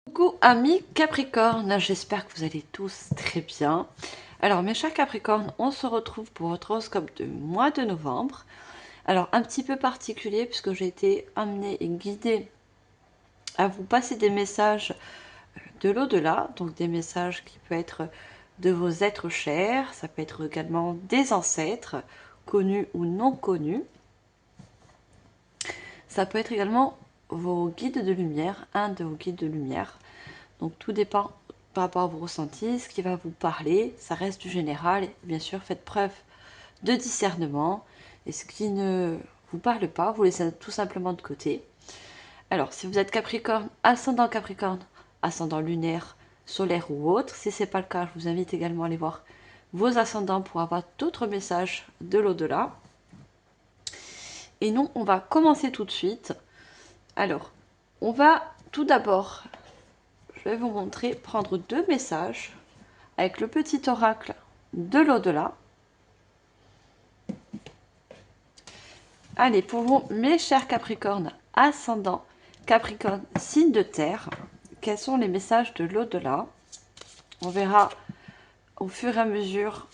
Coucou amis Capricorne, j'espère que vous allez tous très bien. Alors mes chers Capricornes, on se retrouve pour votre horoscope de mois de novembre. Alors un petit peu particulier puisque j'ai été amenée et guidée à vous passer des messages de l'au-delà, donc des messages qui peuvent être de vos êtres chers, ça peut être également des ancêtres, connus ou non connus. Ça peut être également vos guides de lumière, un de vos guides de lumière. Donc tout dépend par rapport à vos ressentis, ce qui va vous parler, ça reste du général. Et bien sûr, faites preuve de discernement. Et ce qui ne vous parle pas, vous laissez tout simplement de côté. Alors, si vous êtes Capricorne, ascendant lunaire, solaire ou autre, si ce n'est pas le cas, je vous invite également à aller voir vos ascendants pour avoir d'autres messages de l'au-delà. Et nous, on va commencer tout de suite. Alors, on va tout d'abord, je vais vous montrer, prendre deux messages avec le petit oracle de l'au-delà. Allez, pour vous, mes chers Capricornes, ascendant Capricorne, signe de terre, quels sont les messages de l'au-delà? On verra au fur et à mesure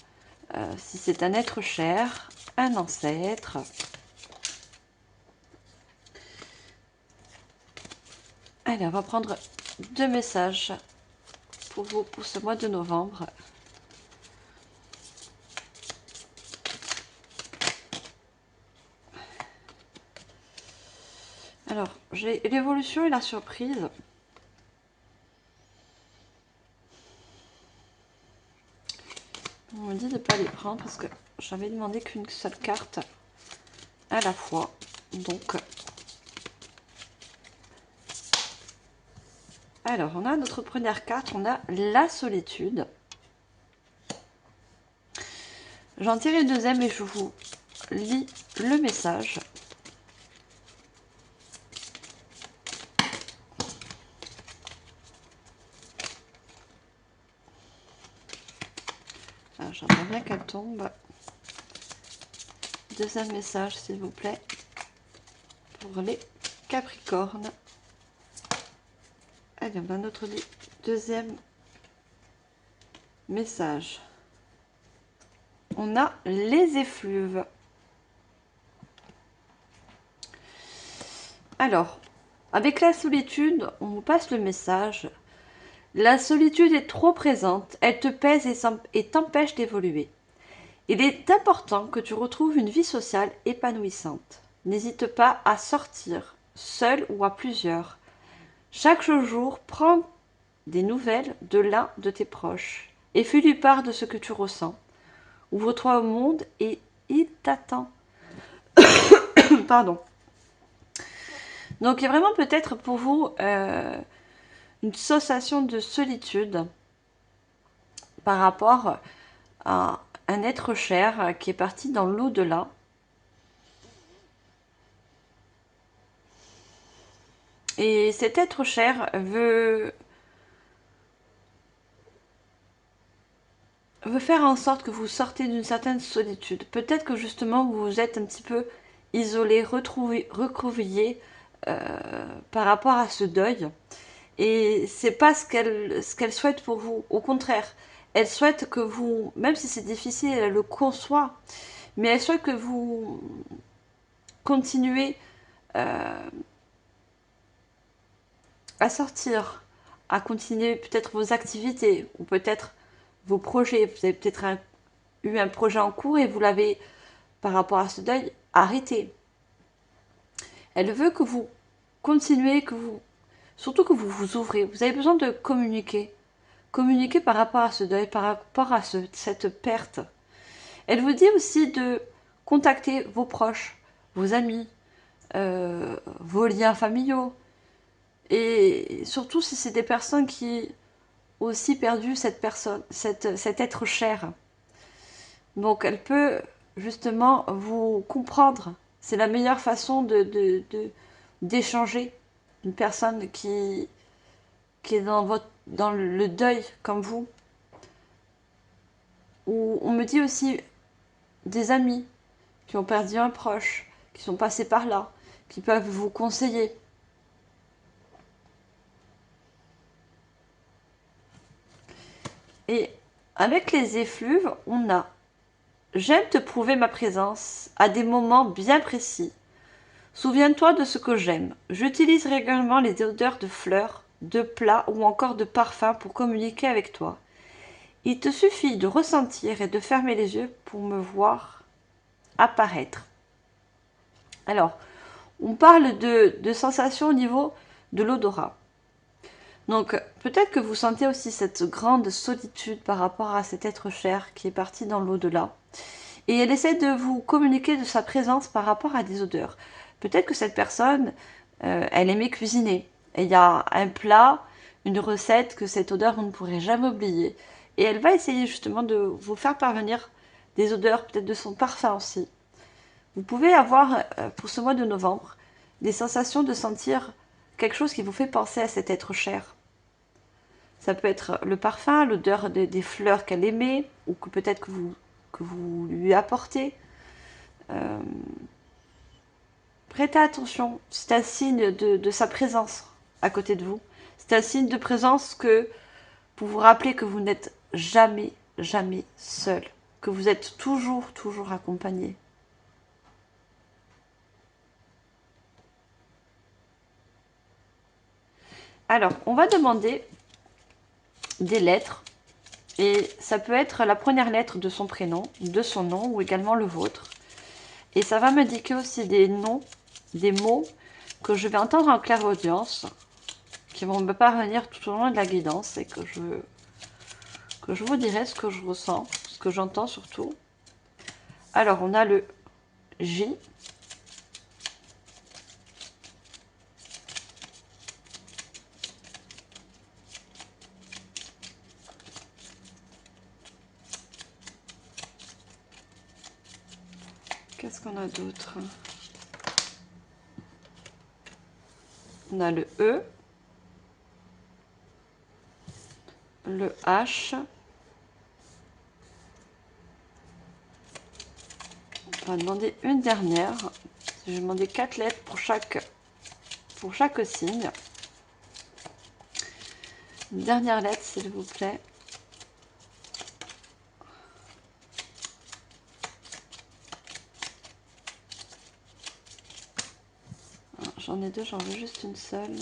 si c'est un être cher, un ancêtre. Allez, on va prendre deux messages pour vous pour ce mois de novembre. Alors, j'ai l'évolution et la surprise. On me dit de ne pas les prendre parce que j'avais demandé qu'une seule carte à la fois. Donc, alors, on a notre première carte, on a la solitude. J'en tire une deuxième et je vous lis le message. J'aimerais bien qu'elle tombe. Deuxième message, s'il vous plaît, pour les Capricornes. Allez, on a notre deuxième message. On a les effluves. Alors, avec la solitude, on vous passe le message. La solitude est trop présente, elle te pèse et t'empêche d'évoluer. Il est important que tu retrouves une vie sociale épanouissante. N'hésite pas à sortir, seul ou à plusieurs. Chaque jour, prends des nouvelles de l'un de tes proches et fais-lui part de ce que tu ressens. Ouvre-toi au monde et il t'attend. Pardon. Donc, il y a vraiment peut-être pour vous une sensation de solitude par rapport à un être cher qui est parti dans l'au-delà. Et cet être cher veut faire en sorte que vous sortez d'une certaine solitude. Peut-être que justement vous êtes un petit peu isolé, recroquevillé par rapport à ce deuil. Et c'est pas ce qu'elle souhaite pour vous. Au contraire, elle souhaite que vous, même si c'est difficile, elle le conçoit, mais elle souhaite que vous continuez à sortir, à continuer peut-être vos activités ou peut-être vos projets. Vous avez peut-être eu un projet en cours et vous l'avez, par rapport à ce deuil, arrêté. Elle veut que vous continuez, surtout que vous vous ouvrez. Vous avez besoin de communiquer. Communiquer par rapport à ce deuil, par rapport à cette perte. Elle vous dit aussi de contacter vos proches, vos amis, vos liens familiaux. Et surtout si c'est des personnes qui ont aussi perdu cette personne, cet être cher. Donc elle peut justement vous comprendre. C'est la meilleure façon d'échanger. Une personne qui est dans le deuil comme vous. Ou on me dit aussi des amis qui ont perdu un proche, qui sont passés par là, qui peuvent vous conseiller. Et avec les effluves, on a j'aime te prouver ma présence à des moments bien précis. Souviens-toi de ce que j'aime. J'utilise régulièrement les odeurs de fleurs, de plats ou encore de parfums pour communiquer avec toi. Il te suffit de ressentir et de fermer les yeux pour me voir apparaître. Alors, on parle de sensations au niveau de l'odorat. Donc, peut-être que vous sentez aussi cette grande solitude par rapport à cet être cher qui est parti dans l'au-delà. Et elle essaie de vous communiquer de sa présence par rapport à des odeurs. Peut-être que cette personne, elle aimait cuisiner. Et il y a un plat, une recette que cette odeur, vous ne pourrez jamais oublier. Et elle va essayer justement de vous faire parvenir des odeurs, peut-être de son parfum aussi. Vous pouvez avoir, pour ce mois de novembre, des sensations de sentir quelque chose qui vous fait penser à cet être cher. Ça peut être le parfum, l'odeur des fleurs qu'elle aimait, ou que peut-être que vous lui apportez. Euh, Prêtez attention, c'est un signe de sa présence à côté de vous. C'est un signe de présence que pour vous rappeler que vous n'êtes jamais, jamais seul, que vous êtes toujours, toujours accompagné. Alors, on va demander des lettres. Et ça peut être la première lettre de son prénom, de son nom, ou également le vôtre. Et ça va m'indiquer aussi des noms, des mots que je vais entendre en clairaudience, qui vont me parvenir tout au long de la guidance et que je vous dirai ce que je ressens, ce que j'entends surtout. Alors, on a le J. Qu'est-ce qu'on a d'autre? On a le E, le H. On va demander une dernière. Je vais demander 4 lettres pour chaque signe. Une dernière lettre, s'il vous plaît. J'en ai deux, j'en veux juste une seule.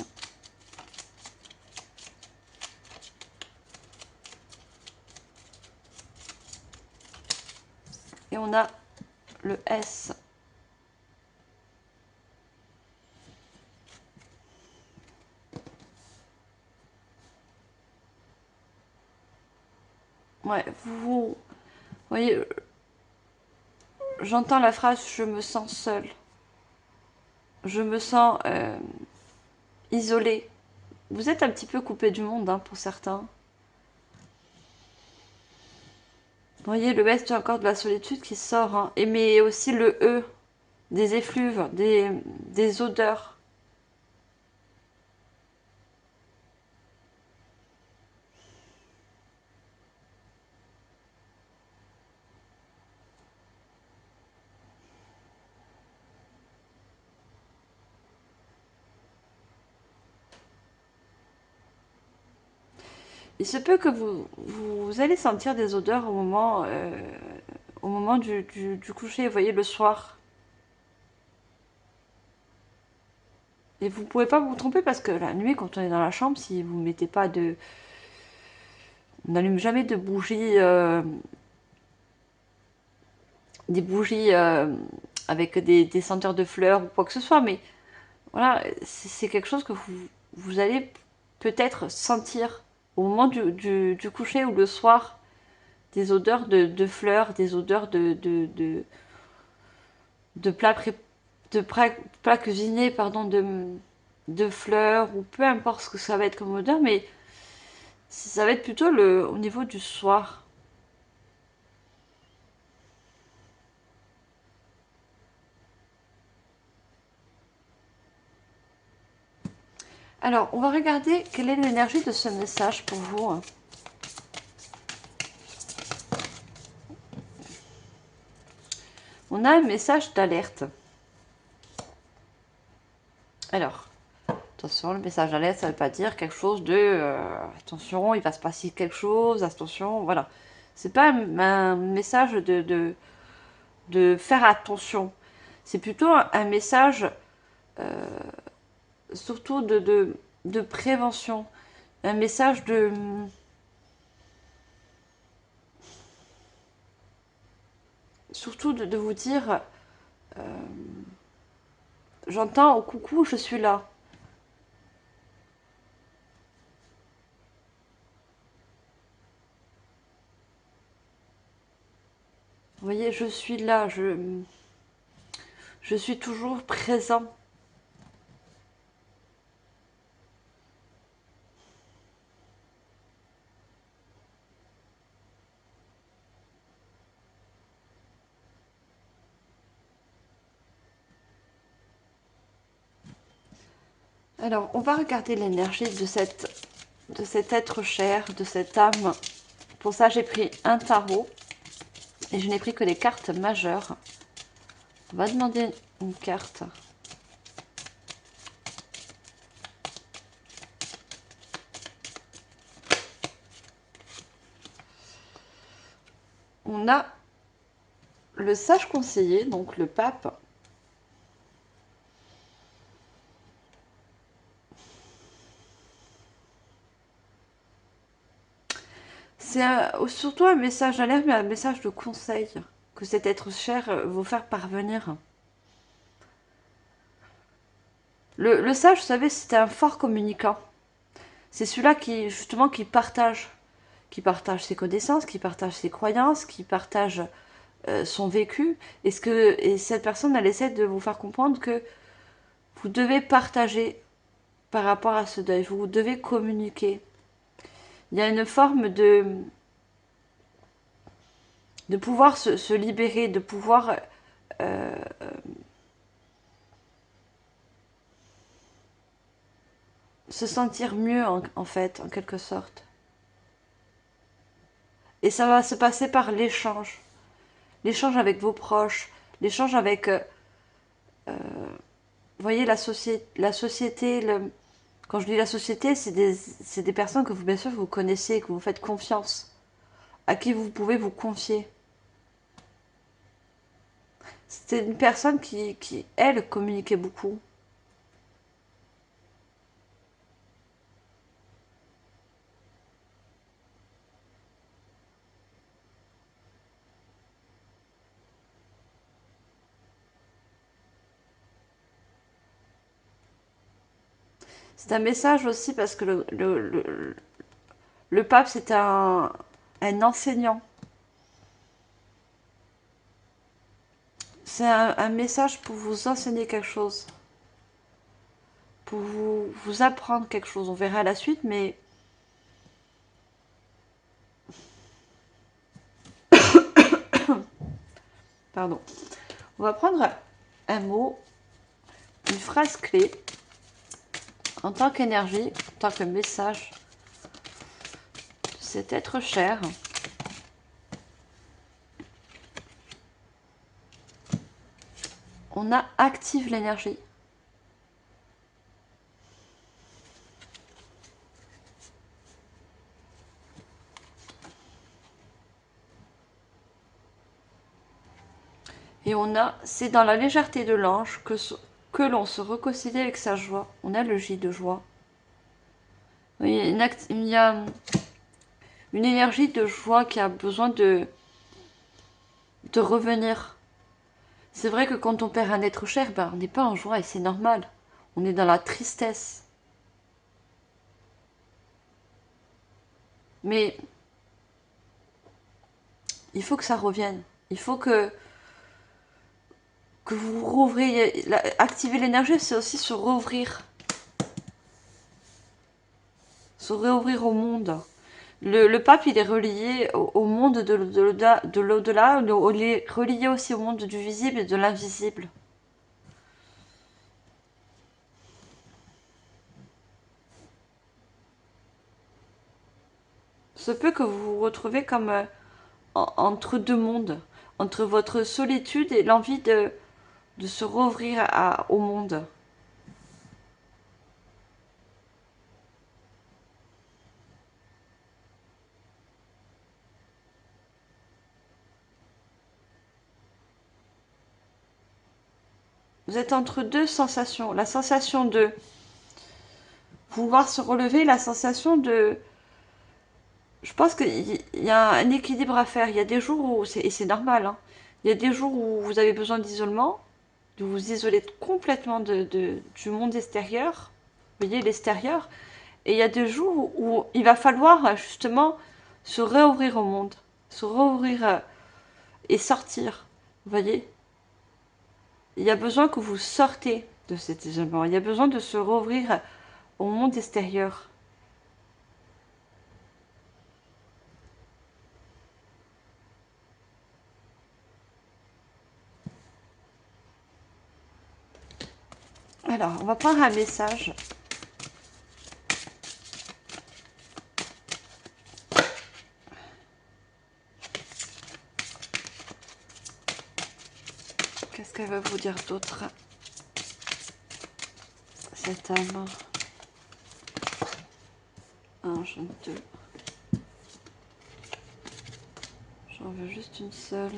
Et on a le S. Ouais, vous voyez, j'entends la phrase « je me sens seule ». Je me sens isolée. Vous êtes un petit peu coupé du monde hein, pour certains. Vous voyez, le S, il y a encore de la solitude qui sort. Hein. Et mais aussi le E, des effluves, des odeurs. Il se peut que vous allez sentir des odeurs au moment du coucher, vous voyez, le soir. Et vous ne pouvez pas vous tromper parce que la nuit, quand on est dans la chambre, si vous ne mettez pas de... On n'allume jamais de bougies... des bougies avec des senteurs de fleurs ou quoi que ce soit, mais voilà, c'est quelque chose que vous allez peut-être sentir au moment du coucher ou le soir, des odeurs de fleurs, des odeurs de plats, plats cuisinés, pardon, de fleurs, ou peu importe ce que ça va être comme odeur, mais ça va être plutôt au niveau du soir. Alors, on va regarder quelle est l'énergie de ce message pour vous. Hein. On a un message d'alerte. Alors, Attention, le message d'alerte, ça ne veut pas dire quelque chose de attention, il va se passer quelque chose, attention, voilà. C'est pas un message de faire attention. C'est plutôt un message surtout de prévention. Un message surtout de vous dire j'entends au coucou, je suis là. Vous voyez, je suis là, je suis toujours présent. Alors, on va regarder l'énergie de cet être cher, de cette âme. Pour ça, j'ai pris un tarot et je n'ai pris que les cartes majeures. On va demander une carte. On a le sage conseiller, donc le pape. C'est surtout un message d'alerte, mais un message de conseil que cet être cher vous faire parvenir. Le sage, vous savez, c'est un fort communicant. C'est celui-là qui, justement, qui partage ses connaissances, qui partage ses croyances, qui partage son vécu. Et cette personne, elle essaie de vous faire comprendre que vous devez partager par rapport à ce deuil. Vous devez communiquer. Il y a une forme de pouvoir se libérer, de pouvoir se sentir mieux en fait, en quelque sorte. Et ça va se passer par l'échange. L'échange avec vos proches, l'échange avec, vous voyez, la société. Quand je dis la société, c'est des personnes que vous, bien sûr, vous connaissez, que vous faites confiance, à qui vous pouvez vous confier. C'est une personne qui, elle, communiquait beaucoup. C'est un message aussi parce que le pape, c'est un enseignant. C'est un message pour vous enseigner quelque chose, pour vous apprendre quelque chose. On verra la suite, mais pardon. On va prendre un mot, une phrase clé, en tant qu'énergie, en tant que message de cet être cher. On a active l'énergie. Et on a, c'est dans la légèreté de l'ange que l'on se réconcilie avec sa joie. On a le J de joie. Il y a une énergie de joie qui a besoin de revenir. C'est vrai que quand on perd un être cher, ben, on n'est pas en joie et c'est normal. On est dans la tristesse. Mais il faut que ça revienne. Il faut que vous rouvriez. Activer l'énergie, c'est aussi se rouvrir. Se réouvrir au monde. Le pape, il est relié au monde de l'au-delà, il est relié aussi au monde du visible et de l'invisible. Se peut que vous vous retrouvez comme entre deux mondes, entre votre solitude et l'envie de se rouvrir au monde. Vous êtes entre deux sensations. La sensation de vouloir se relever, la sensation de... Je pense qu'il y a un équilibre à faire. Il y a des jours où... Et c'est normal, hein. Il y a des jours où vous avez besoin d'isolement, de vous isoler complètement du monde extérieur. Vous voyez, l'extérieur. Et il y a des jours où il va falloir justement se réouvrir au monde. Se réouvrir et sortir. Vous voyez? Il y a besoin que vous sortez de cet isolement. Il y a besoin de se rouvrir au monde extérieur. Alors, on va prendre un message. Qu'est-ce qu'elle veut vous dire d'autre, cette âme? Un, j'en ai deux. J'en veux juste une seule.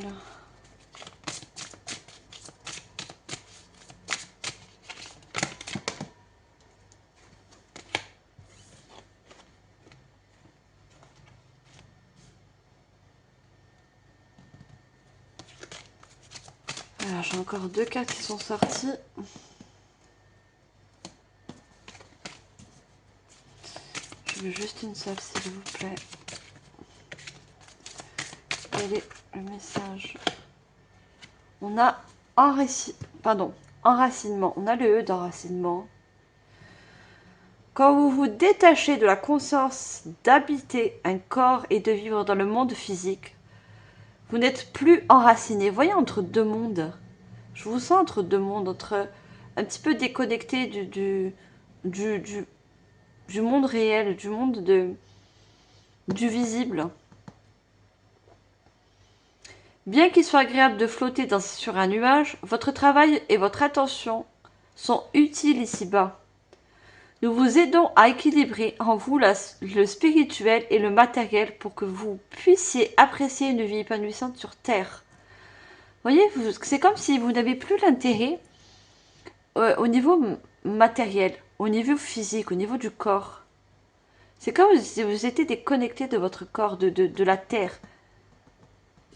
Alors, j'ai encore deux cartes qui sont sorties. Je veux juste une seule, s'il vous plaît. Quel est le message? On a enracinement. On a le E d'enracinement. Quand vous vous détachez de la conscience d'habiter un corps et de vivre dans le monde physique, vous n'êtes plus enraciné. Vous voyez, entre deux mondes. Je vous sens entre deux mondes, entre un petit peu déconnecté du monde réel, du monde du visible. Bien qu'il soit agréable de flotter sur un nuage, votre travail et votre attention sont utiles ici-bas. Nous vous aidons à équilibrer en vous le spirituel et le matériel pour que vous puissiez apprécier une vie épanouissante sur Terre. Vous voyez, c'est comme si vous n'avez plus l'intérêt au niveau matériel, au niveau physique, au niveau du corps. C'est comme si vous étiez déconnecté de votre corps, de la Terre.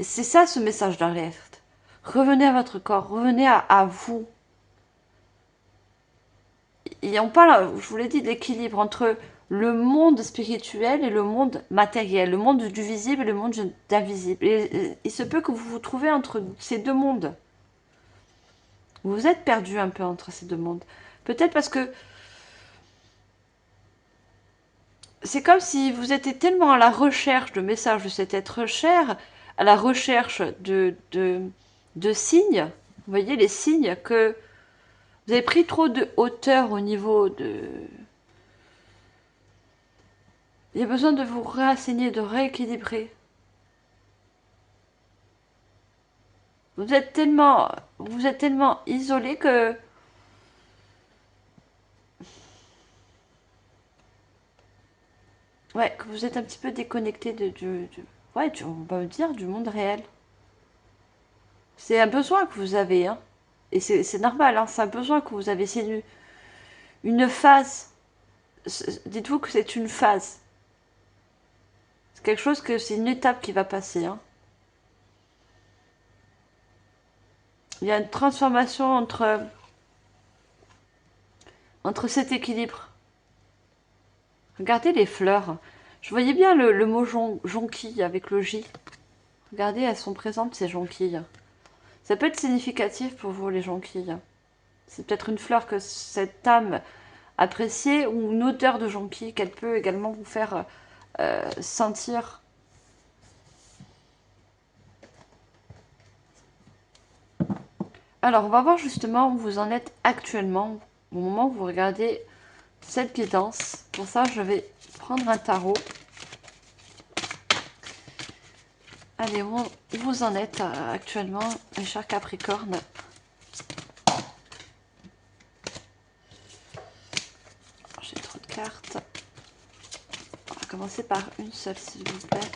C'est ça ce message d'alerte. Revenez à votre corps, revenez à vous. Et on parle, je vous l'ai dit, de l'équilibre entre le monde spirituel et le monde matériel, le monde du visible et le monde d'invisible. Et il se peut que vous vous trouvez entre ces deux mondes. Vous vous êtes perdu un peu entre ces deux mondes. Peut-être parce que c'est comme si vous étiez tellement à la recherche de messages de cet être cher, à la recherche de signes, vous voyez les signes, que vous avez pris trop de hauteur au niveau de... Il y a besoin de vous réassigner, de rééquilibrer. Vous êtes tellement isolé que... Ouais, que vous êtes un petit peu déconnecté on va dire, du monde réel. C'est un besoin que vous avez, hein. Et c'est normal, hein, c'est un besoin que vous avez. C'est une phase. Dites-vous que c'est une phase. C'est quelque chose que c'est une étape qui va passer, hein. Il y a une transformation entre cet équilibre. Regardez les fleurs. Je voyais bien le mot jonquille avec le J. Regardez, elles sont présentes, ces jonquilles. Ça peut être significatif pour vous, les jonquilles. C'est peut-être une fleur que cette âme apprécie ou une odeur de jonquille qu'elle peut également vous faire sentir. Alors, on va voir justement où vous en êtes actuellement au moment où vous regardez cette guidance. Pour ça, je vais prendre un tarot. Allez, où vous en êtes actuellement, mes chers Capricornes? J'ai trop de cartes. On va commencer par une seule, s'il vous plaît.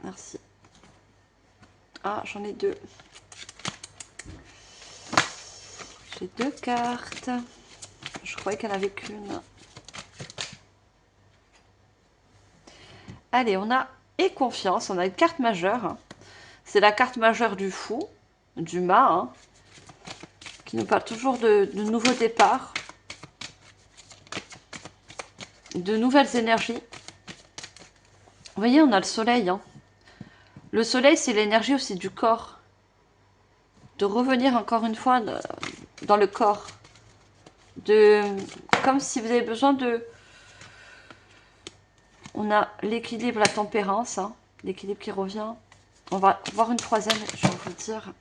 Merci. Ah, j'en ai deux. J'ai 2 cartes. Je croyais qu'il n'y en avait qu'une. Allez, on a et confiance. On a une carte majeure. C'est la carte majeure du fou, du mât, hein, qui nous parle toujours de nouveaux départs, de nouvelles énergies. Vous voyez, on a le soleil. Hein. Le soleil, c'est l'énergie aussi du corps. De revenir encore une fois dans le corps. Comme si vous avez besoin de... On a l'équilibre, la tempérance, hein, l'équilibre qui revient. On va voir une troisième, je vais vous dire.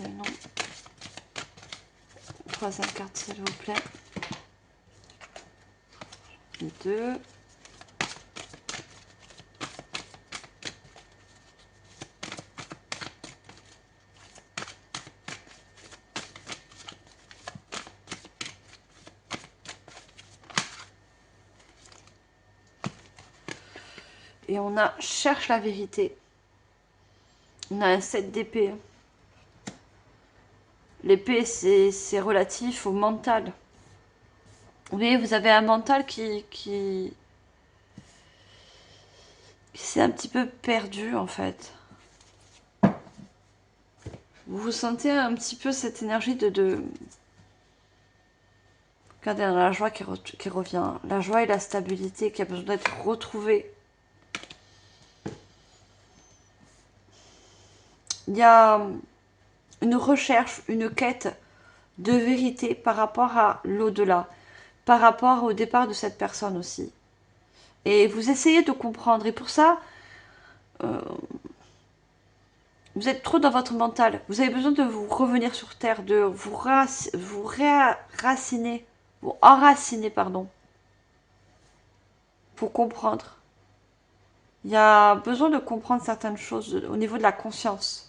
Non. Troisième carte, s'il vous plaît. 2. Et on a cherche la vérité. On a un 7 d'épée. L'épée, c'est relatif au mental. Vous voyez, vous avez un mental qui s'est un petit peu perdu, en fait. Vous sentez un petit peu cette énergie de... Regardez, on a la joie qui revient. La joie et la stabilité qui a besoin d'être retrouvée. Il y a une recherche, une quête de vérité par rapport à l'au-delà, par rapport au départ de cette personne aussi. Et vous essayez de comprendre. Et pour ça, vous êtes trop dans votre mental. Vous avez besoin de vous revenir sur Terre, de vous raciner, vous enraciner, pardon, pour comprendre. Il y a besoin de comprendre certaines choses au niveau de la conscience.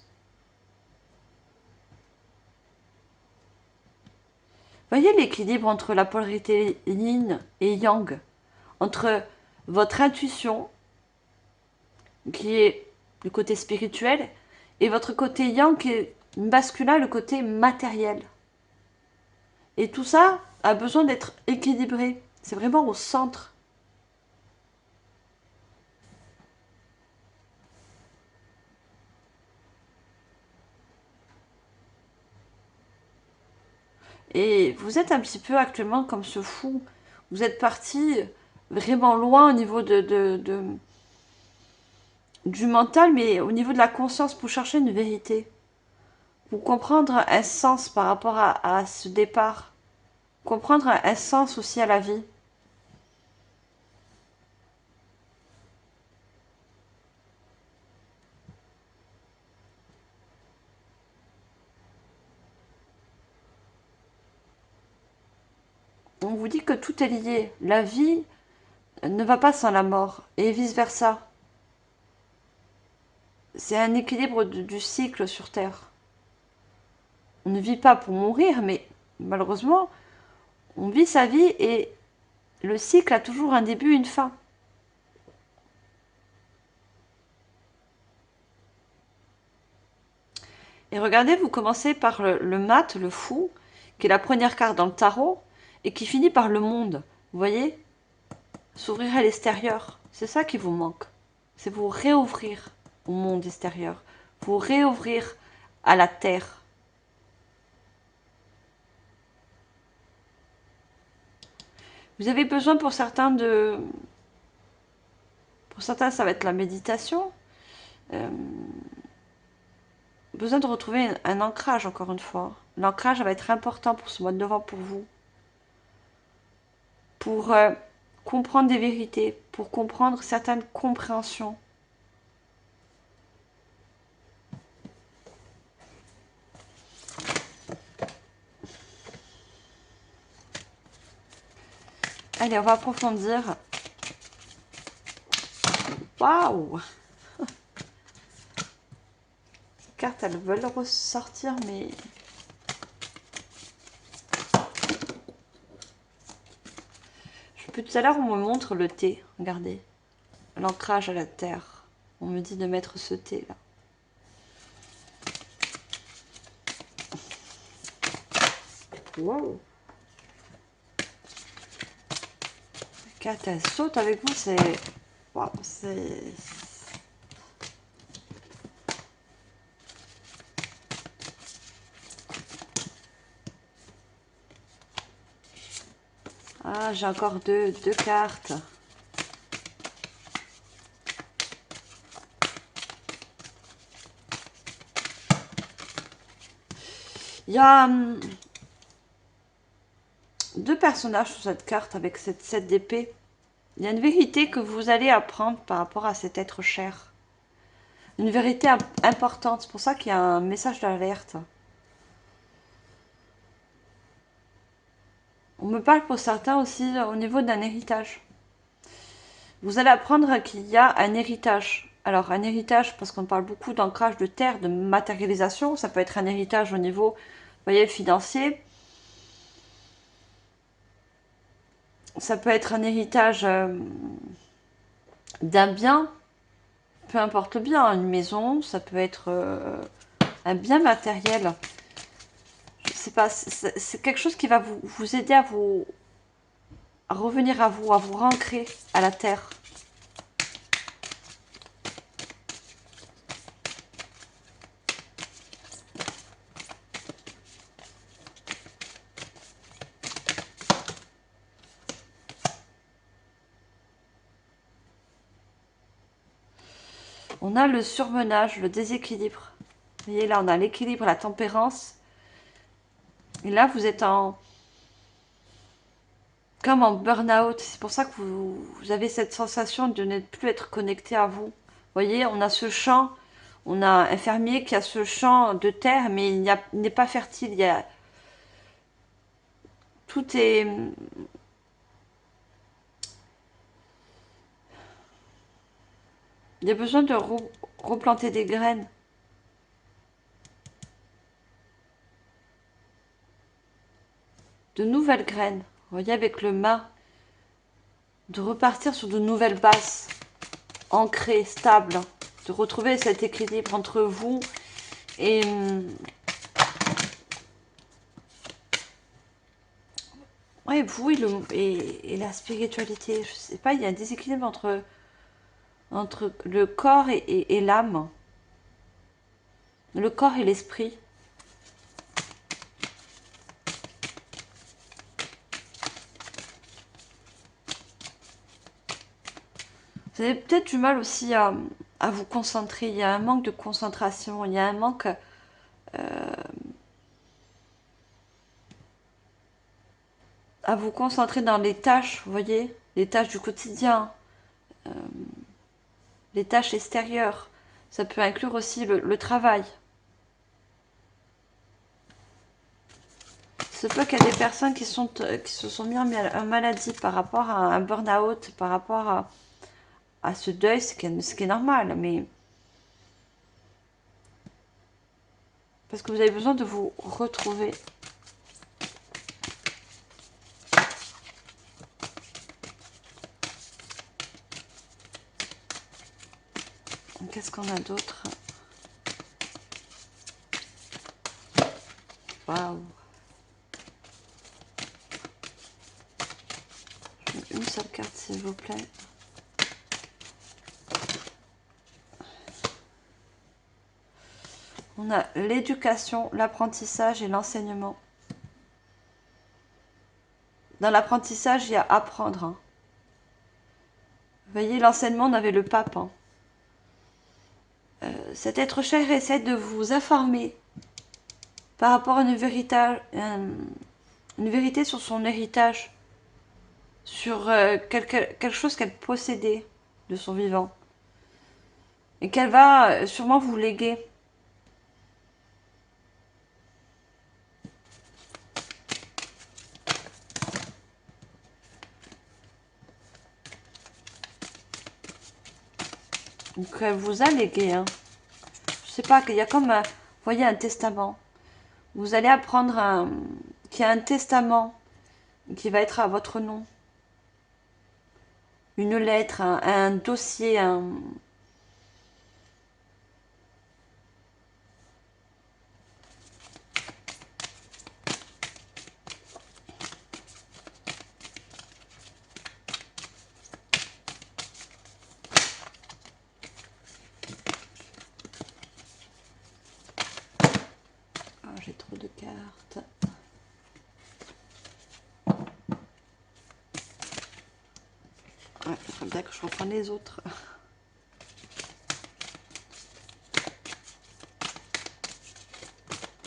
Voyez l'équilibre entre la polarité yin et yang, entre votre intuition, qui est le côté spirituel, et votre côté yang, qui est masculin, le côté matériel. Et tout ça a besoin d'être équilibré. C'est vraiment au centre. Et vous êtes un petit peu actuellement comme ce fou. Vous êtes parti vraiment loin au niveau du mental, mais au niveau de la conscience pour chercher une vérité. Pour comprendre un sens par rapport à ce départ. Comprendre un sens aussi à la vie. On vous dit que tout est lié. La vie ne va pas sans la mort, et vice-versa. C'est un équilibre du cycle sur Terre. On ne vit pas pour mourir, mais malheureusement, on vit sa vie et le cycle a toujours un début et une fin. Et regardez, vous commencez par le mat, le fou, qui est la première carte dans le tarot, et qui finit par le monde. Vous voyez? S'ouvrir à l'extérieur. C'est ça qui vous manque. C'est vous réouvrir au monde extérieur. Vous réouvrir à la terre. Vous avez besoin pour certains de... Pour certains, ça va être la méditation. Besoin de retrouver un ancrage, encore une fois. L'ancrage va être important pour ce mois de novembre pour vous. Pour comprendre des vérités, pour comprendre certaines compréhensions. Allez, on va approfondir. Waouh! Ces cartes, elles veulent ressortir, mais... Depuis tout à l'heure, on me montre le thé. Regardez. L'ancrage à la terre. On me dit de mettre ce thé là. Wow. La carte, elle saute avec vous, c'est... Wow, c'est... Ah, j'ai encore deux cartes. Il y a deux personnages sur cette carte avec cette 7 d'épée. Il y a une vérité que vous allez apprendre par rapport à cet être cher. Une vérité importante. C'est pour ça qu'il y a un message d'alerte. On me parle pour certains aussi au niveau d'un héritage. Vous allez apprendre qu'il y a un héritage. Alors, un héritage, parce qu'on parle beaucoup d'ancrage de terre, de matérialisation. Ça peut être un héritage au niveau, vous voyez, financier. Ça peut être un héritage d'un bien, peu importe le bien, une maison, ça peut être un bien matériel. Je sais pas, c'est quelque chose qui va vous aider à revenir à vous ancrer à la terre. On a le surmenage, le déséquilibre. Vous voyez, là, on a l'équilibre, la tempérance. Et là, vous êtes comme en burn-out. C'est pour ça que vous avez cette sensation de ne plus être connecté à vous. Vous voyez, on a ce champ, on a un fermier qui a ce champ de terre, mais il n'est pas fertile. Tout est... Il y a besoin de replanter des graines. De nouvelles graines. Vous voyez, avec le mât. De repartir sur de nouvelles bases. Ancrées, stables. De retrouver cet équilibre entre vous et... ouais, vous et la spiritualité. Je sais pas, il y a un déséquilibre entre le corps et l'âme. Le corps et l'esprit. Vous avez peut-être du mal aussi à vous concentrer. Il y a un manque de concentration. Il y a un manque à vous concentrer dans les tâches, vous voyez, les tâches du quotidien, les tâches extérieures. Ça peut inclure aussi le travail. Il se peut qu'il y a des personnes qui se sont mis en maladie par rapport à un burn-out, par rapport à ce deuil, ce qui est normal, mais parce que vous avez besoin de vous retrouver. Qu'est-ce qu'on a d'autre? Waouh! Une seule carte, s'il vous plaît. On a l'éducation, l'apprentissage et l'enseignement. Dans l'apprentissage, il y a apprendre. Hein. Vous voyez, l'enseignement, on avait le pape. Hein. Cet être cher essaie de vous informer par rapport à une vérité sur son héritage, sur quelque chose qu'elle possédait de son vivant et qu'elle va sûrement vous léguer. Donc elle vous a légué. Hein. Je sais pas, qu'il y a comme, vous voyez, un testament. Vous allez apprendre qu'il y a un testament qui va être à votre nom. une lettre, un dossier, un... Ah, j'ai trop de cartes. Ouais, il faudrait bien que je reprenne les autres.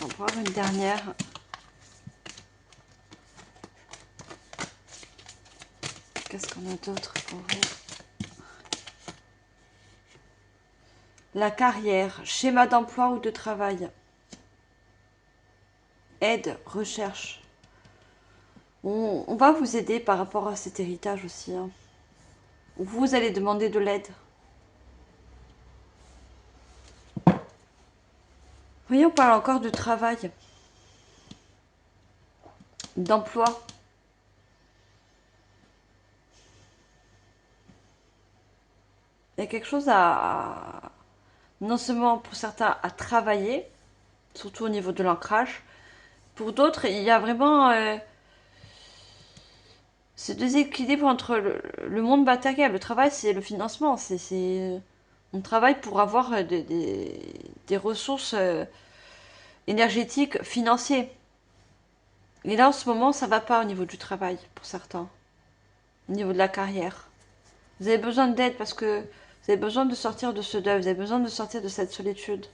On va voir une dernière. Qu'est-ce qu'on a d'autre pour vous? La carrière, schéma d'emploi ou de travail. Aide, recherche. On va vous aider par rapport à cet héritage aussi. Hein. Vous allez demander de l'aide. Voyez, on parle encore de travail, d'emploi. Il y a quelque chose non seulement pour certains, à travailler, surtout au niveau de l'ancrage. Pour d'autres, il y a vraiment ce déséquilibre entre le monde matériel. Le travail, c'est le financement. On travaille pour avoir des ressources énergétiques, financières. Et là, en ce moment, ça va pas au niveau du travail, pour certains. Au niveau de la carrière. Vous avez besoin d'aide parce que vous avez besoin de sortir de ce deuil. Vous avez besoin de sortir de cette solitude.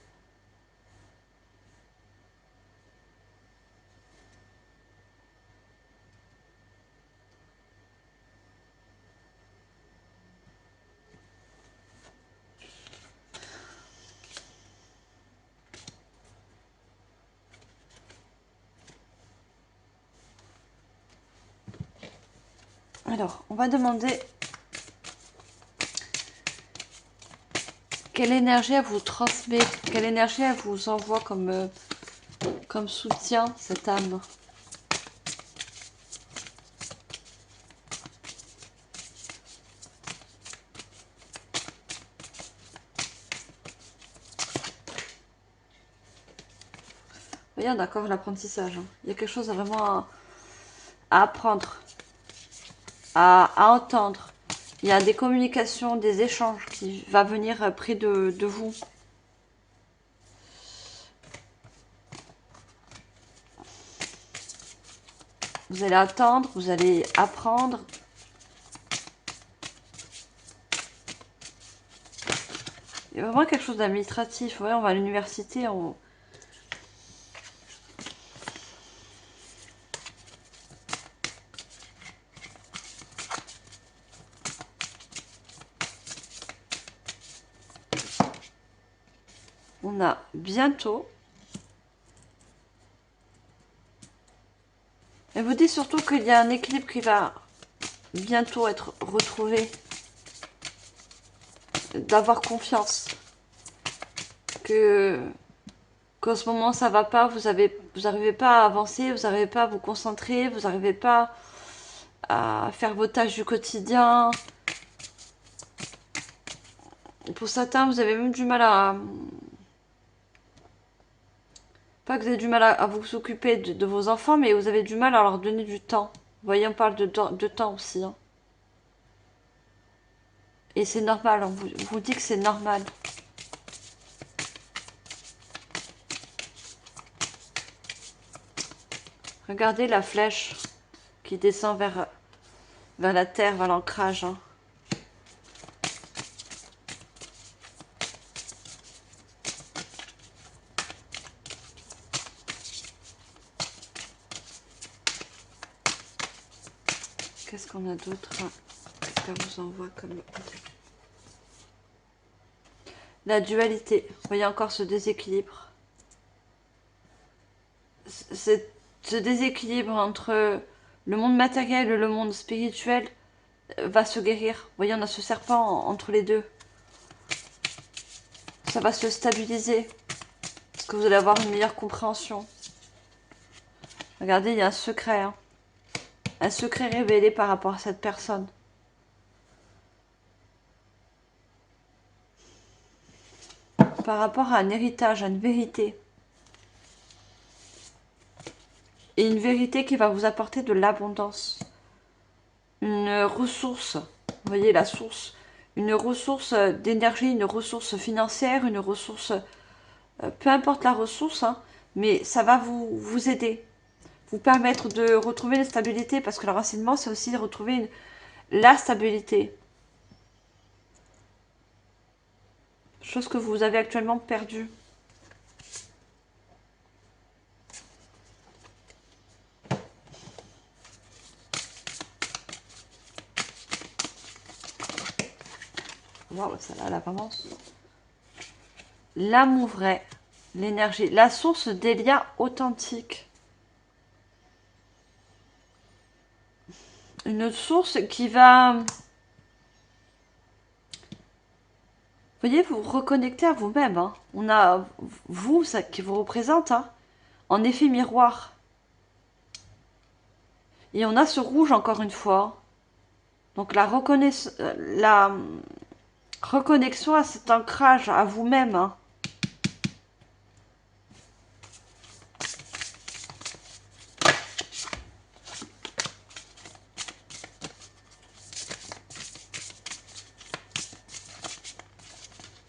Alors, on va demander quelle énergie elle vous transmet, quelle énergie elle vous envoie comme soutien, cette âme. Vous voyez, on a encore l'apprentissage. Hein. Il y a quelque chose à apprendre, à entendre. Il y a des communications, des échanges qui vont venir près de vous. Vous allez attendre, vous allez apprendre. Il y a vraiment quelque chose d'administratif. Ouais, on va à l'université, on a bientôt. Elle vous dit surtout qu'il y a un équilibre qui va bientôt être retrouvé. D'avoir confiance. Qu'en ce moment ça va pas, vous n'arrivez pas à avancer, vous n'arrivez pas à vous concentrer, vous n'arrivez pas à faire vos tâches du quotidien. Pour certains, vous avez même du mal à... Pas que vous avez du mal à vous occuper de vos enfants, mais vous avez du mal à leur donner du temps. Vous voyez, on parle de temps aussi. Hein. Et c'est normal, on vous dit que c'est normal. Regardez la flèche qui descend vers la terre, vers l'ancrage. Hein. Qu'est-ce qu'on a d'autre? Qu'est-ce qu'elle vous envoie comme... La dualité. Vous voyez encore ce déséquilibre. Ce déséquilibre entre le monde matériel et le monde spirituel va se guérir. Vous voyez, on a ce serpent entre les deux. Ça va se stabiliser. Parce que vous allez avoir une meilleure compréhension. Regardez, il y a un secret. Hein. Un secret révélé par rapport à cette personne. par rapport à un héritage, à une vérité. Et une vérité qui va vous apporter de l'abondance. Une ressource, vous voyez la source, une ressource d'énergie, une ressource financière, une ressource, peu importe la ressource, hein, mais ça va vous aider, vous permettre de retrouver une stabilité, parce que le renseignement, c'est aussi retrouver la stabilité. Chose que vous avez actuellement perdue. Waouh, ça là, là, vraiment. L'amour vrai, l'énergie, la source des liens authentiques. Une source qui va, vous voyez, vous reconnecter à vous-même. Hein. On a vous, ça qui vous représente, hein, en effet miroir. Et on a ce rouge encore une fois. Donc la reconnexion à cet ancrage à vous-même. Hein.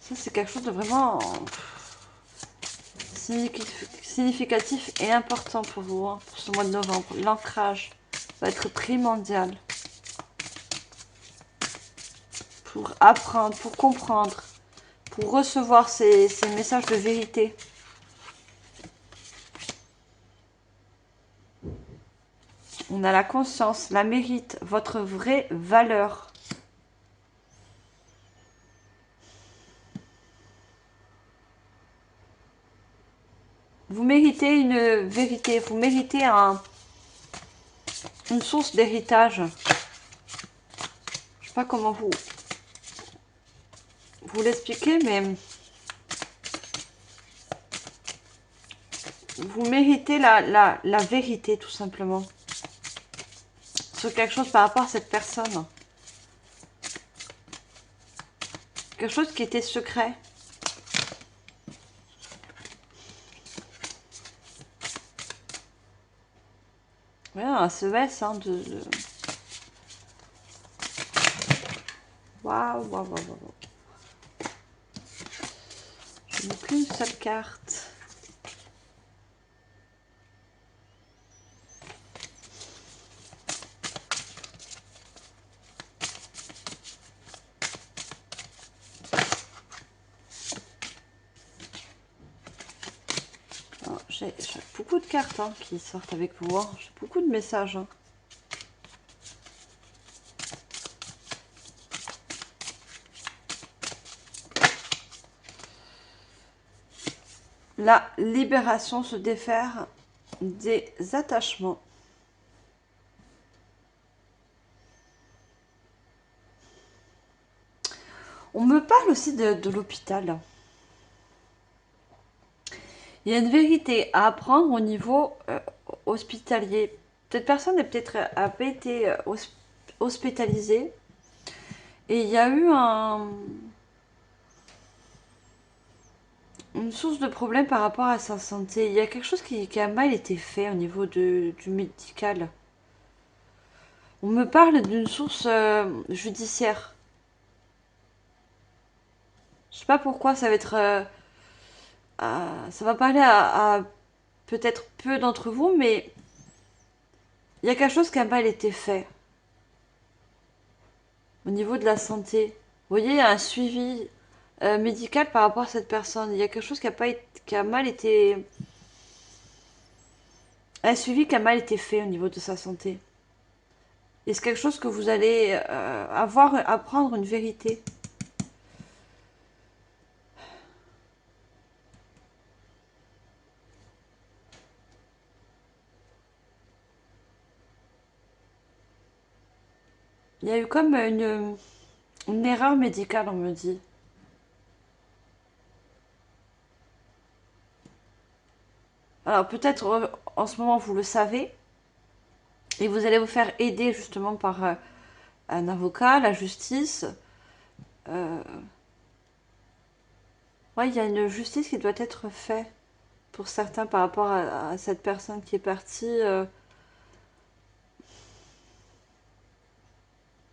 Ça, c'est quelque chose de vraiment significatif et important pour vous, hein, pour ce mois de novembre. L'ancrage va être primordial. Pour apprendre, pour comprendre, pour recevoir ces messages de vérité. On a la conscience, la mérite, votre vraie valeur. Vous méritez une vérité, vous méritez une source d'héritage. Je ne sais pas comment vous l'expliquer, mais vous méritez la vérité, tout simplement. Sur quelque chose par rapport à cette personne. Quelque chose qui était secret. Ouais, un SES, hein, Waouh, waouh, waouh, waouh. Je n'ai plus une seule carte. J'ai beaucoup de cartes hein, qui sortent avec vous. Hein. J'ai beaucoup de messages. Hein. La libération, se défaire des attachements. On me parle aussi de l'hôpital. Il y a une vérité à apprendre au niveau hospitalier. Cette personne avait été hospitalisée et il y a eu une source de problème par rapport à sa santé. Il y a quelque chose qui a mal été fait au niveau du médical. On me parle d'une source judiciaire. Je sais pas pourquoi ça va être... ça va parler à peut-être peu d'entre vous, mais il y a quelque chose qui a mal été fait au niveau de la santé. Vous voyez, il y a un suivi médical par rapport à cette personne. Il y a quelque chose qui a mal été... Un suivi qui a mal été fait au niveau de sa santé. Et c'est quelque chose que vous allez apprendre une vérité. Il y a eu comme une erreur médicale, on me dit. Alors peut-être en ce moment vous le savez, et vous allez vous faire aider justement par un avocat, la justice. Ouais, Ouais, il y a une justice qui doit être faite pour certains par rapport à cette personne qui est partie. Il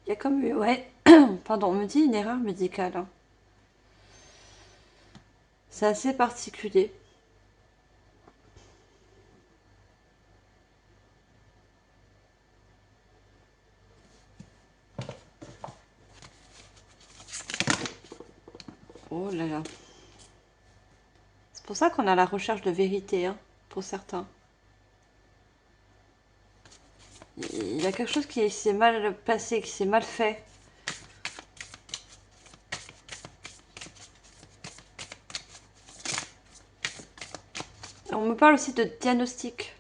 y a comme eu, ouais, pardon, on me dit une erreur médicale, hein. C'est assez particulier. Oh là là. C'est pour ça qu'on a la recherche de vérité, hein, pour certains. Il y a quelque chose qui s'est mal passé, qui s'est mal fait. On me parle aussi de diagnostic.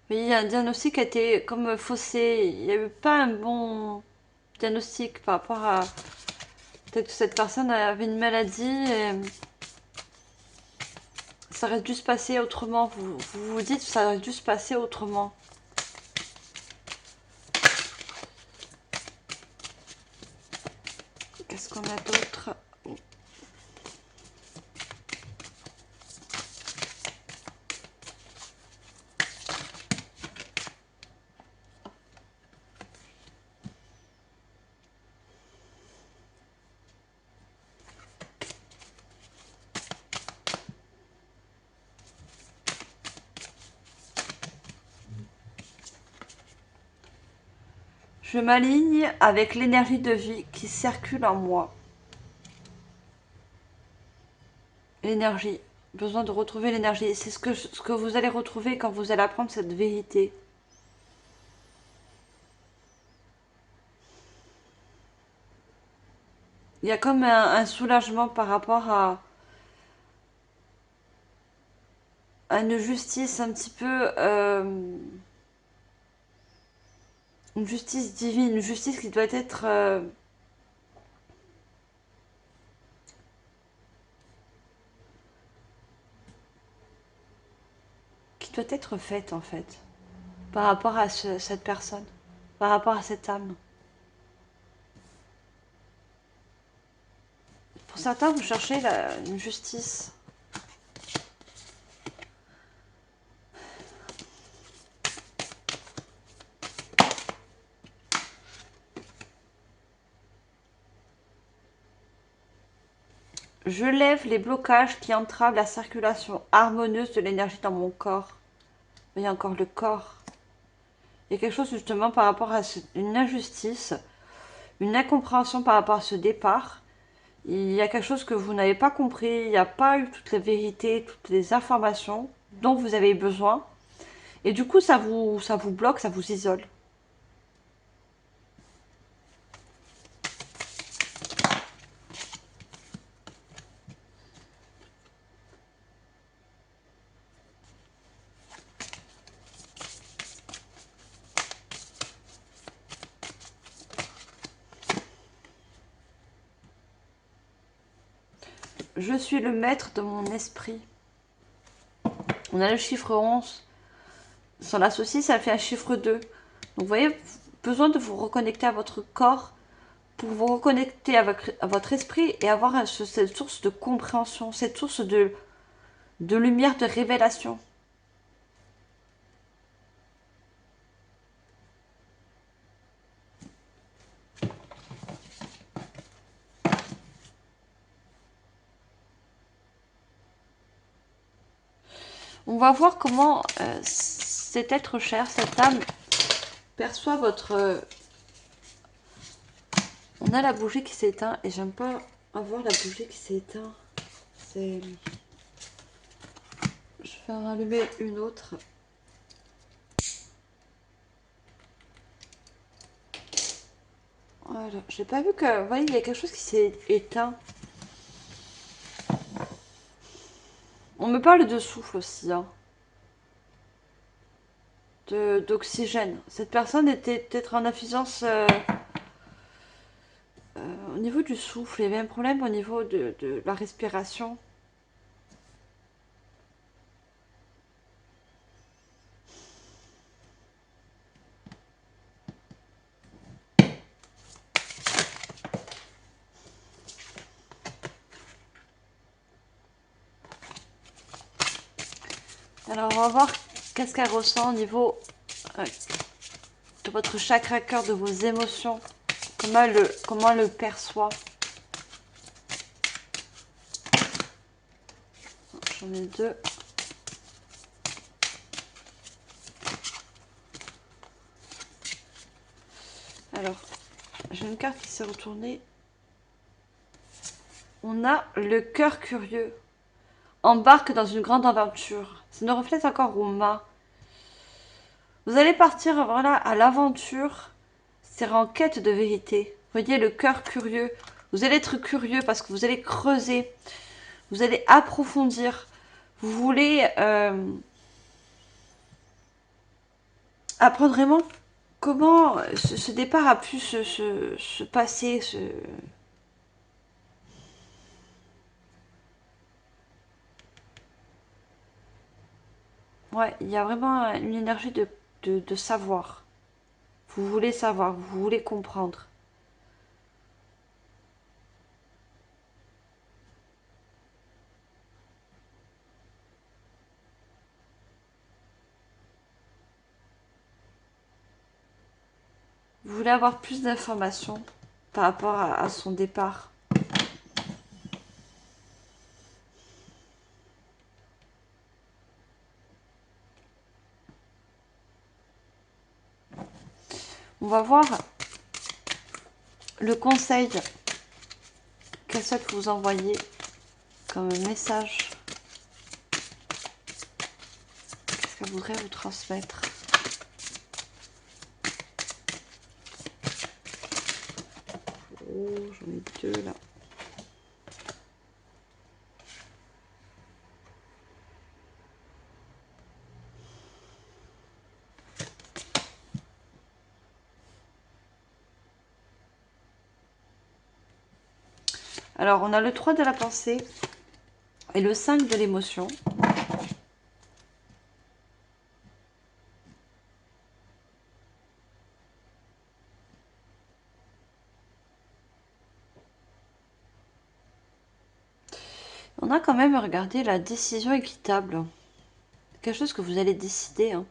Oui, un diagnostic a été comme faussé. Il n'y a eu pas un bon diagnostic par rapport à... Peut-être que cette personne avait une maladie et ça aurait dû se passer autrement. Vous dites que ça aurait dû se passer autrement. Qu'est-ce qu'on a d'autre? Je m'aligne avec l'énergie de vie qui circule en moi. L'énergie. Besoin de retrouver l'énergie. C'est ce que vous allez retrouver quand vous allez apprendre cette vérité. Il y a comme un soulagement par rapport à une justice un petit peu... une justice divine, une justice qui doit être... qui doit être faite en fait. Par rapport à cette personne. Par rapport à cette âme. Pour certains, vous cherchez une justice. Je lève les blocages qui entravent la circulation harmonieuse de l'énergie dans mon corps. Il y a encore le corps. Il y a quelque chose justement par rapport à une injustice, une incompréhension par rapport à ce départ. Il y a quelque chose que vous n'avez pas compris, il n'y a pas eu toutes les vérités, toutes les informations dont vous avez besoin. Et du coup, ça vous bloque, ça vous isole. Je suis le maître de mon esprit. On a le chiffre 11. Sur l'associé, ça fait un chiffre 2. Donc vous voyez, besoin de vous reconnecter à votre corps pour vous reconnecter à votre esprit et avoir cette source de compréhension, cette source de lumière, de révélation. On va voir comment cet être cher, cette âme, perçoit votre... on a la bougie qui s'éteint et j'aime pas avoir la bougie qui s'éteint. C'est... Je vais en allumer une autre. Voilà, j'ai pas vu que... Vous voyez, il y a quelque chose qui s'est éteint. On me parle de souffle aussi, hein. D'oxygène. Cette personne était peut-être en insuffisance au niveau du souffle. Il y avait un problème au niveau de la respiration. Alors, on va voir qu'est-ce qu'elle ressent au niveau de votre chakra cœur, de vos émotions. Comment elle le perçoit. J'en ai deux. Alors, j'ai une carte qui s'est retournée. On a le cœur curieux. Embarque dans une grande aventure. Ça nous reflète encore au mât. Vous allez partir voilà, à l'aventure. C'est en quête de vérité. Voyez le cœur curieux. Vous allez être curieux parce que vous allez creuser. Vous allez approfondir. Vous voulez apprendre vraiment comment ce départ a pu se passer. Ouais, il y a vraiment une énergie de savoir. Vous voulez savoir, vous voulez comprendre. Vous voulez avoir plus d'informations par rapport à son départ. On va voir le conseil qu'elle souhaite vous envoyer comme message. Qu'est-ce qu'elle voudrait vous transmettre? Oh, j'en ai deux là. Alors, on a le 3 de la pensée et le 5 de l'émotion. On a quand même regardé la décision équitable. Quelque chose que vous allez décider. Hein.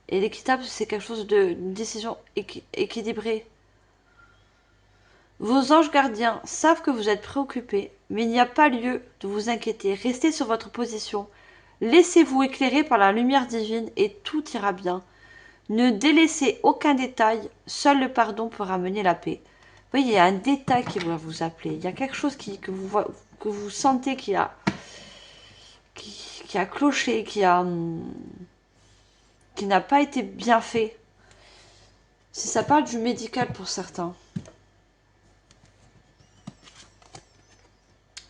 Et l'équitable, c'est quelque chose d'une décision équilibrée. Vos anges gardiens savent que vous êtes préoccupé, mais il n'y a pas lieu de vous inquiéter. Restez sur votre position. Laissez-vous éclairer par la lumière divine et tout ira bien. Ne délaissez aucun détail, seul le pardon peut ramener la paix. Vous voyez, il y a un détail qui va vous appeler. Il y a quelque chose que vous sentez qui a cloché, qui n'a pas été bien fait. Si ça parle du médical pour certains.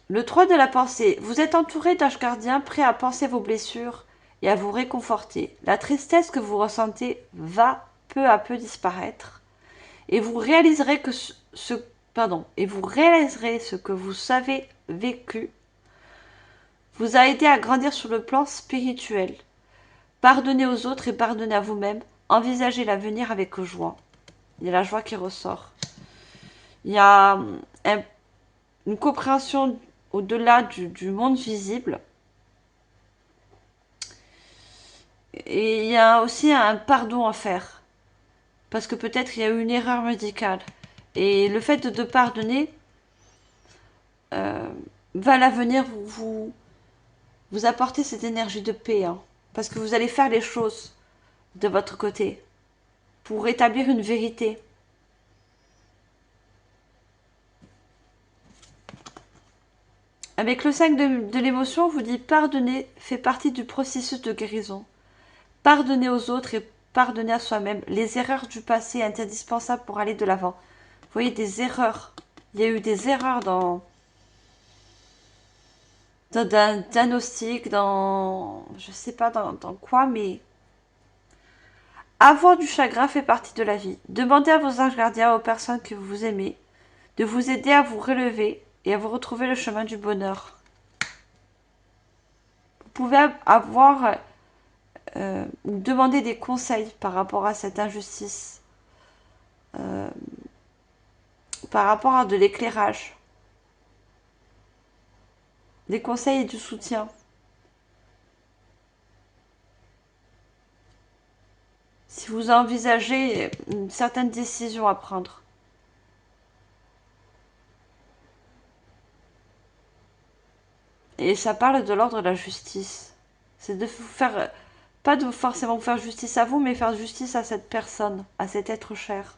Le 3 de la pensée. Vous êtes entouré d'anges gardiens prêts à panser vos blessures et à vous réconforter. La tristesse que vous ressentez va peu à peu disparaître et vous réaliserez ce que vous avez vécu vous a aidé à grandir sur le plan spirituel. Pardonnez aux autres et pardonnez à vous-même. Envisagez l'avenir avec joie. Il y a la joie qui ressort. Il y a une compréhension au-delà du monde visible. Et il y a aussi un pardon à faire. Parce que peut-être il y a eu une erreur médicale. Et le fait de pardonner va à l'avenir vous apporter cette énergie de paix. Hein. Parce que vous allez faire les choses de votre côté. Pour établir une vérité. Avec le 5 de l'émotion, on vous dit pardonner fait partie du processus de guérison. Pardonner aux autres et pardonner à soi-même. Les erreurs du passé sont indispensables pour aller de l'avant. Vous voyez des erreurs. Il y a eu des erreurs dans un diagnostic, je sais pas dans quoi, mais avoir du chagrin fait partie de la vie. Demandez à vos anges gardiens, aux personnes que vous aimez, de vous aider à vous relever et à vous retrouver le chemin du bonheur. Vous pouvez avoir ou demander des conseils par rapport à cette injustice, euh, par rapport à de l'éclairage, des conseils et du soutien. Si vous envisagez une certaine décision à prendre. Et ça parle de l'ordre de la justice. C'est de vous faire, pas de forcément vous faire justice à vous, mais faire justice à cette personne, à cet être cher.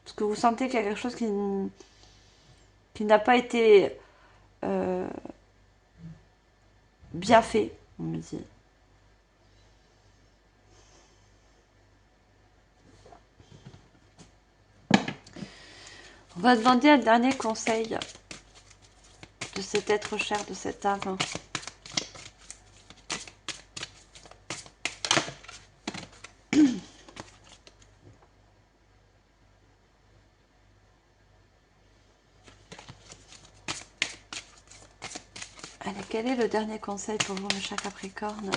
Parce que vous sentez qu'il y a quelque chose qui n'a pas été euh, bien fait, on me dit. On va demander un dernier conseil de cet être cher, de cette âme. Allez, quel est le dernier conseil pour vous, mes chers Capricornes?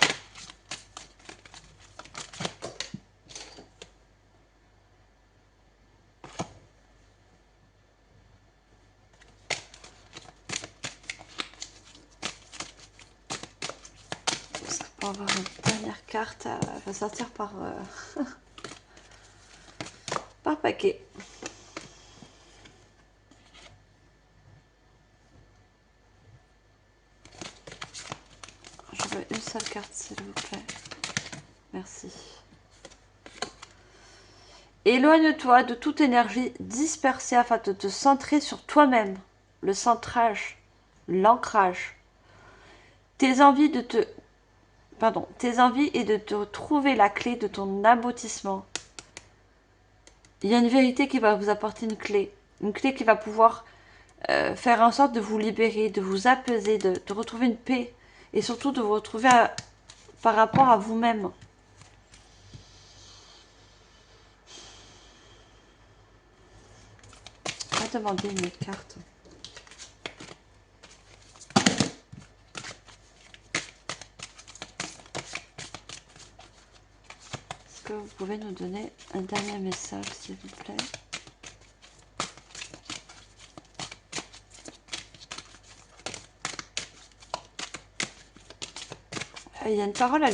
Parce que pour avoir une dernière carte, elle va sortir par, par paquet. Je veux une seule carte, s'il vous plaît. Merci. Éloigne-toi de toute énergie dispersée afin de te centrer sur toi-même. Le centrage, l'ancrage. Tes envies de te... Pardon, tes envies et de te trouver la clé de ton aboutissement. Il y a une vérité qui va vous apporter une clé. Une clé qui va pouvoir faire en sorte de vous libérer, de vous apaiser, de retrouver une paix. Et surtout de vous retrouver par rapport à vous-même. On va demander une carte. Est-ce que vous pouvez nous donner un dernier message, s'il vous plaît? Il y a une parole à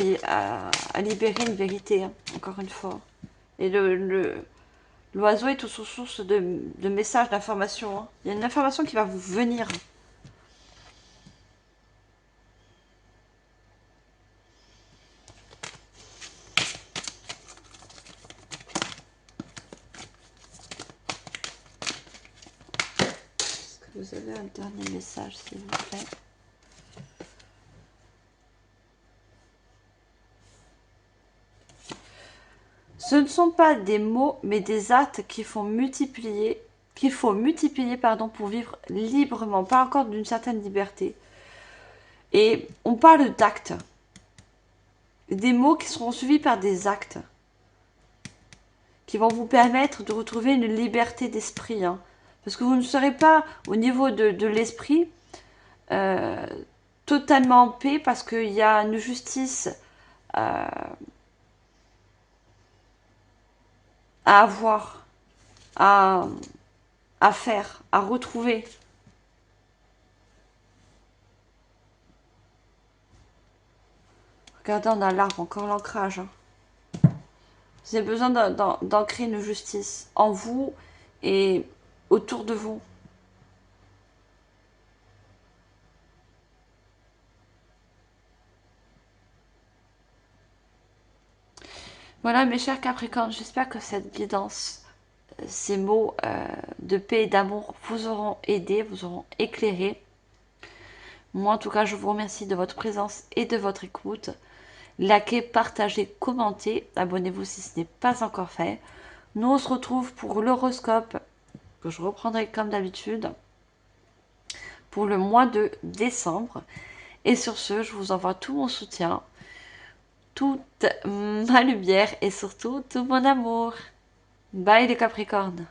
libérer, une vérité, hein, encore une fois. Et l'oiseau est toute source de messages, d'informations. Hein. Il y a une information qui va vous venir. Est-ce que vous avez un dernier message, s'il vous plaît? Ce ne sont pas des mots, mais des actes qu'il faut multiplier, pardon, pour vivre librement, pas encore d'une certaine liberté. Et on parle d'actes. Des mots qui seront suivis par des actes. Qui vont vous permettre de retrouver une liberté d'esprit. Hein. Parce que vous ne serez pas au niveau de l'esprit totalement en paix parce qu'il y a une justice à avoir, à faire, à retrouver. Regardez, on a l'arbre, encore l'ancrage. Hein. Vous avez besoin d'ancrer une justice en vous et autour de vous. Voilà mes chers Capricornes, j'espère que cette guidance, ces mots de paix et d'amour vous auront aidé, vous auront éclairé. Moi en tout cas je vous remercie de votre présence et de votre écoute. Likez, partagez, commentez, abonnez-vous si ce n'est pas encore fait. Nous on se retrouve pour l'horoscope que je reprendrai comme d'habitude pour le mois de décembre. Et sur ce, je vous envoie tout mon soutien, toute ma lumière et surtout tout mon amour. Bye les Capricornes!